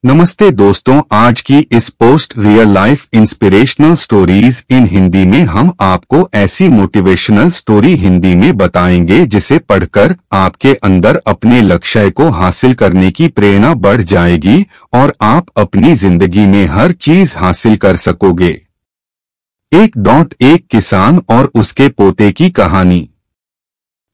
नमस्ते दोस्तों, आज की इस post real life inspirational stories in Hindi में हम आपको ऐसी मोटिवेशनल स्टोरी हिंदी में बताएंगे जिसे पढ़कर आपके अंदर अपने लक्ष्य को हासिल करने की प्रेरणा बढ़ जाएगी और आप अपनी जिंदगी में हर चीज हासिल कर सकोगे। एक किसान और उसके पोते की कहानी।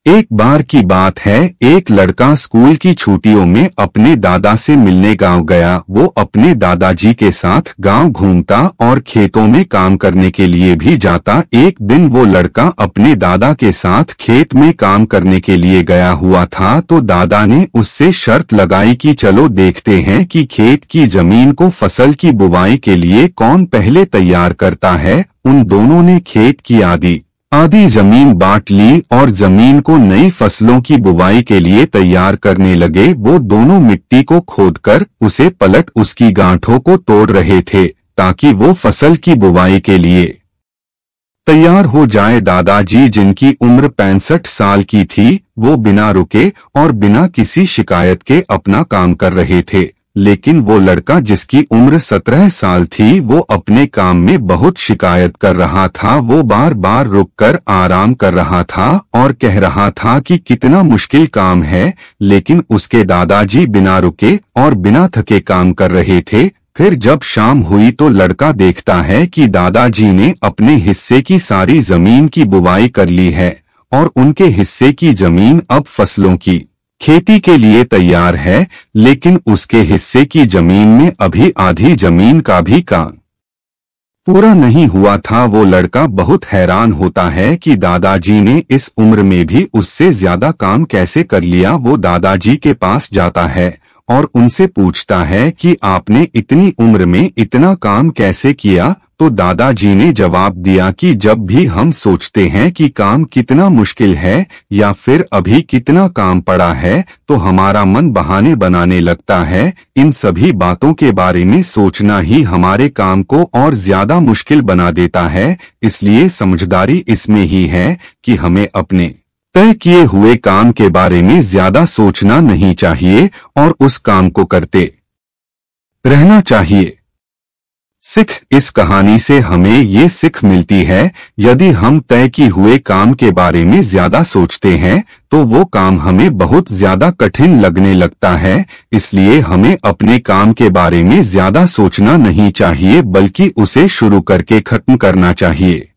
एक बार की बात है, एक लड़का स्कूल की छुट्टियों में अपने दादा से मिलने गांव गया। वो अपने दादाजी के साथ गांव घूमता और खेतों में काम करने के लिए भी जाता। एक दिन वो लड़का अपने दादा के साथ खेत में काम करने के लिए गया हुआ था तो दादा ने उससे शर्त लगाई कि चलो देखते हैं कि खेत की जमीन को फसल की बुवाई के लिए कौन पहले तैयार करता है। उन दोनों ने खेत की आधी जमीन बांट ली और जमीन को नई फसलों की बुवाई के लिए तैयार करने लगे। वो दोनों मिट्टी को खोदकर उसे पलट उसकी गांठों को तोड़ रहे थे ताकि वो फसल की बुवाई के लिए तैयार हो जाए। दादाजी, जिनकी उम्र 65 साल की थी, वो बिना रुके और बिना किसी शिकायत के अपना काम कर रहे थे। लेकिन वो लड़का जिसकी उम्र 17 साल थी, वो अपने काम में बहुत शिकायत कर रहा था। वो बार बार रुककर आराम कर रहा था और कह रहा था कि कितना मुश्किल काम है, लेकिन उसके दादाजी बिना रुके और बिना थके काम कर रहे थे। फिर जब शाम हुई तो लड़का देखता है कि दादाजी ने अपने हिस्से की सारी जमीन की बुवाई कर ली है और उनके हिस्से की जमीन अब फसलों की खेती के लिए तैयार है, लेकिन उसके हिस्से की जमीन में अभी आधी जमीन का भी काम पूरा नहीं हुआ था। वो लड़का बहुत हैरान होता है कि दादाजी ने इस उम्र में भी उससे ज्यादा काम कैसे कर लिया। वो दादाजी के पास जाता है और उनसे पूछता है कि आपने इतनी उम्र में इतना काम कैसे किया। तो दादाजी ने जवाब दिया कि जब भी हम सोचते हैं कि काम कितना मुश्किल है या फिर अभी कितना काम पड़ा है तो हमारा मन बहाने बनाने लगता है। इन सभी बातों के बारे में सोचना ही हमारे काम को और ज्यादा मुश्किल बना देता है। इसलिए समझदारी इसमें ही है कि हमें अपने तय किए हुए काम के बारे में ज्यादा सोचना नहीं चाहिए और उस काम को करते रहना चाहिए। सिख। इस कहानी से हमें ये सीख मिलती है, यदि हम तय किए हुए काम के बारे में ज्यादा सोचते हैं तो वो काम हमें बहुत ज्यादा कठिन लगने लगता है। इसलिए हमें अपने काम के बारे में ज्यादा सोचना नहीं चाहिए, बल्कि उसे शुरू करके खत्म करना चाहिए।